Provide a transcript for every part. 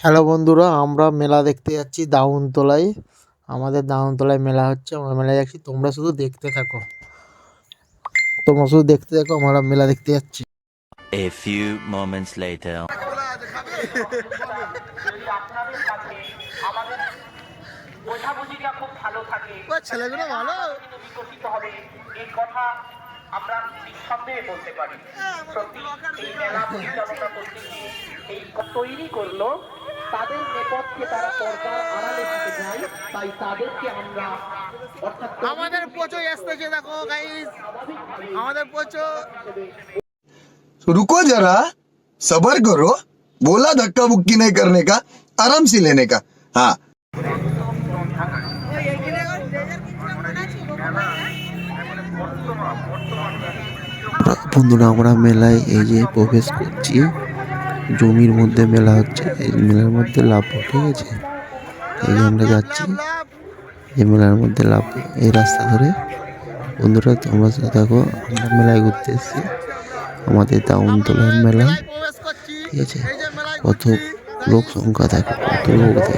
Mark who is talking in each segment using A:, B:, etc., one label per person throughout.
A: Hello বন্ধুরা, আমরা মেলা দেখতে যাচ্ছি দাউনতলায়। আমাদের দাউনতলায় মেলা হচ্ছে, আমরা মেলায় যাচ্ছি। তোমরা শুধু দেখতে থাকো, আমরা মেলা দেখতে যাচ্ছি।
B: A few moments later.
C: বোঝাবুঝিটা খুব ভালো থাকে,
A: ছেলেগুলো ভালো
C: বিকশিত হবে এই কথা আমরা নিঃসন্দেহে বলতে পারি। সত্যি এই মেলা পরিচালনা করতে গিয়ে এই তৈরি করলো, তাদের নেপথ্যে তারা পর্দার আড়ালে থেকে যায়, তাই তাদেরকে আমরা অর্থাৎ
A: আমাদের পোচো এসেছে, দেখো গাইস, আমাদের পোচো।
D: रुको जरा, सबर करो। बोला धक्का बुक्की नहीं करने का, आराम से लेने का। हाँ,
A: বন্ধুরা, আমরা মেলায় এই যে প্রবেশ করছি। জমির মধ্যে মেলা হচ্ছে, এই মেলার মধ্যে লাভ, ঠিক আছে? এই যে আমরা যাচ্ছি এই মেলার মধ্যে লাভ, এই রাস্তা ধরে। বন্ধুরা, তোমরা সাথে দেখো, আমরা মেলায় ঘুরতে এসেছি, আমাদের দাউনতলার মেলা, ঠিক আছে? কত লোক সংখ্যা দেখো, কত লোক দেখো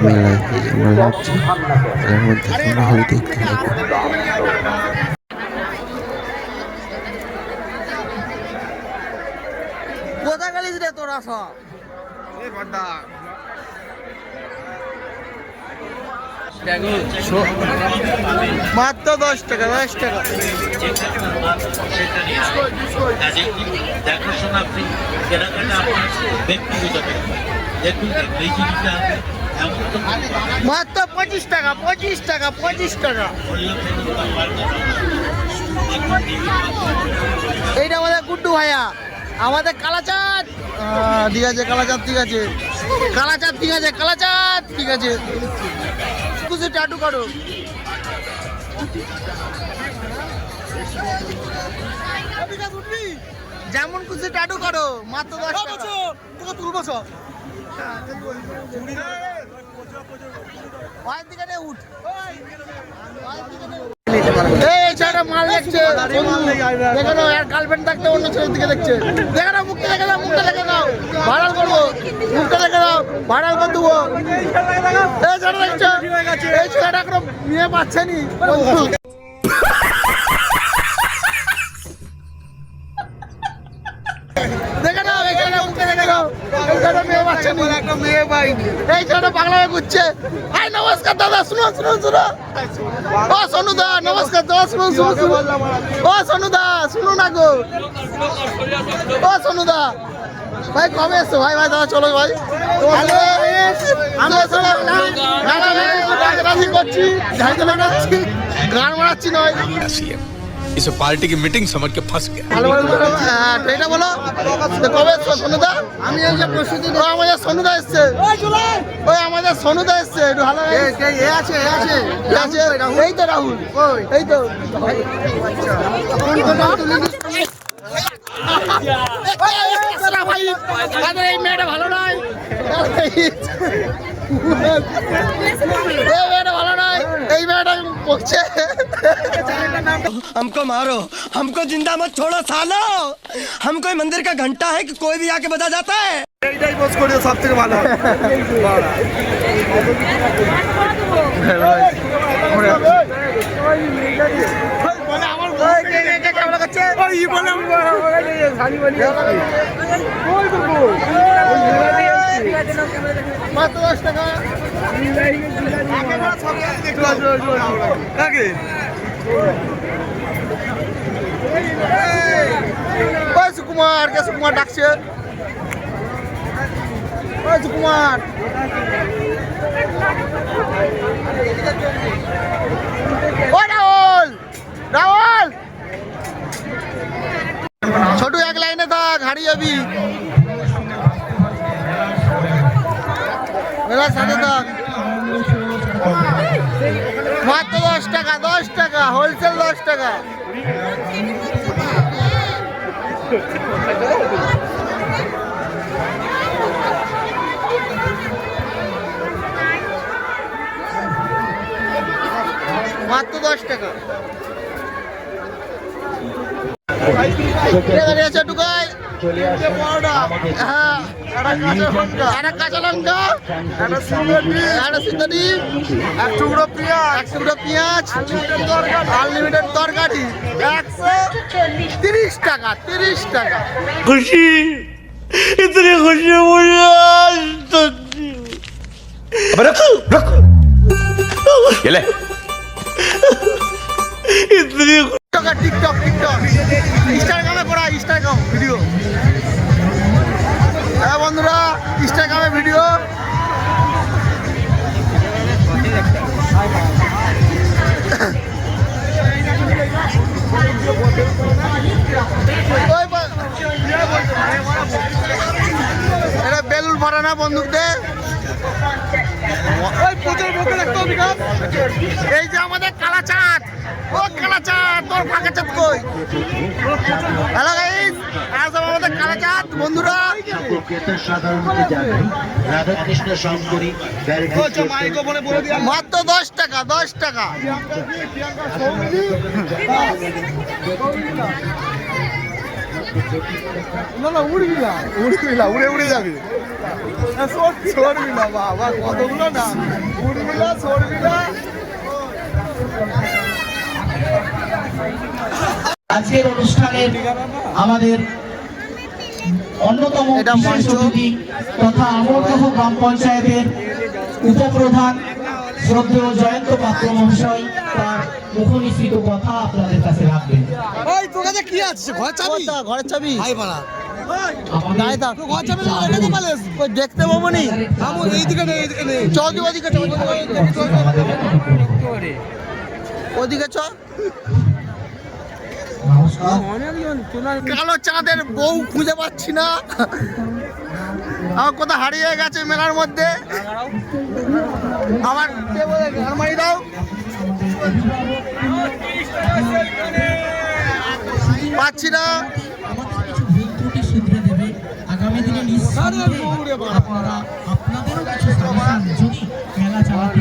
A: মেলায়। এই যে আমরা লাভছি মেলার মধ্যে, তোমরা হলে দেখতে থাকো। কোথায় গেলিস রে তোরা সব? মাত্র 10 টাকা, 10 টাকা।
E: দেখাশোনা আপনি কেনাকাটা আপনার ব্যক্তিগত দেখুন এই জিনিসটা
A: মাত্র 25 টাকা, 25 টাকা, 25 টাকা। এইটা আমাদের গুড্ডু ভাইয়া, আমাদের কালাচাঁদ। ঠিক আছে, কালাচাঁদ, ঠিক আছে, কালাচাঁদ, ঠিক আছে, কালাচাঁদ, ঠিক আছে। কিছু টাটু করো। যেমন খুশি টাটু করো, মাত্র 10 টাকা। তোকে তুলবো সব। এই ছেলেটা মাল দেখছে, দেখো না, এর গার্লফ্রেন্ড থাকতে অন্য ছেলের দিকে দেখছে। দেখো না, মুখটা দেখে দাও, মুখটা দেখে দাও, ভাইরাল করবো। মুখটা দেখে দাও, ভাইরাল করে দেবো। এই ছেলেটা দেখছো, এই ছেলেটা এখনো বিয়ে পাচ্ছে নি। দেখে নাও, এই ছেলেটা মুখটা দেখে দাও, এই ছেলেটা মেয়ে পাচ্ছে নি, একটা মেয়ে পাইনি। এই ছেলেটা বাংলায় ঘুরছে। হাই, নমস্কার দাদা, শুনো শুনো শুনো। ও সোনুদা, নমস্কার দাদা, শুনুন শুনুন শুনুন। ও সোনুদা, শুনুন না গো। ও সোনুদা ভাই, কবে এসছো ভাই? ভাই দাদা, চলো ভাই। আমি করছি, গান মারাচ্ছি নয়।
F: इसे पार्टी की मीटिंग समझ के फंस गया।
A: ভালো ভালো এটা বলো, কবে এসছো সোনুদা? আমি এই যে প্রস্তুতি, আমাদের সোনুদা এসছে। ওই আমাদের সোনুদা এসছে, একটু ভালো আছে। এই তো রাহুল, এই তো এই মেয়েটা ভালো নয়, এই মেয়েটা ভালো নয়, এই মেয়েটা বকছে।
G: हमको मारो, हमको जिंदा मत छोड़ो सालो। हम कोई मंदिर का घंटा है कि कोई भी आके बजा जाता है।
D: এইটাই পোস্ট করিও সব থেকে ভালো।
A: মাত্র 10 টাকা। সুকুমার, কে সুকুমার ডাকছে? সুকুমার, ও রাহুল, রাহুল, ছোটু এক লাইনে থাক, হারিয়ে যাবি। সাথে থাক। মাত্র 10 টাকা, 10 টাকা, হোলসেল 10 টাকা। মাত্র 10 টাকা। দাঁড়িয়ে আছে টুকাই।
G: কাঁচা লঙ্কা, একটা সিদ্ধ ডিম, এক টুকরো পেঁয়াজ, আনলিমিটেড তরকারি, 130 টাকা, 30 টাকা।
F: खुशी इतनी खुशी मुझे आज तक अबे रख रख ये ले इतनी
G: টিকটক ইনস্টাগ্রামে করা, ইনস্টাগ্রাম ভিডিও। হ্যাঁ বন্ধুরা, ইনস্টাগ্রামে ভিডিও। এটা বেলুন ভরা না বন্দুক দে। এই যে আমাদের কালাচাঁদ, ও কালাচাঁদ, তোর ফাঁকা চাঁদ কই? হ্যালো গাইস, আজ আমাদের কালাচাঁদ বন্ধুরা। মাত্র 10 টাকা, 10 টাকা। না উড়বি না, উড়ে যাবি। সরবি না বাবা, কতগুলো না, উড়বি না, সরবি না।
C: আজকের অনুষ্ঠানে আমাদের অন্যতম বিশেষ অতিথি তথা আমরদহ গ্রাম পঞ্চায়েতের উপপ্রধান শ্রদ্ধেয় জয়ন্ত পাত্র মহাশয় তার মুখনিসৃত কথা আপনাদের কাছে রাখবেন।
G: ওই তোর কাছে কি আছে? ঘরের চাবি, ঘরের চাবি। হাই বাড়া দেখতে পাবো নি, এইদিকে নেই, এইদিকে নেই, চল ওদিকে, ওদিকে চ। কালো চাঁদের বউ খুঁজে পাচ্ছি না, আমার কোথাও হারিয়ে গেছে মেলার মধ্যে। আমার আলমারি দাও, পাচ্ছি না।
C: আগামী দিনে আপনাদেরও কিছু যদি মেলা চালাতে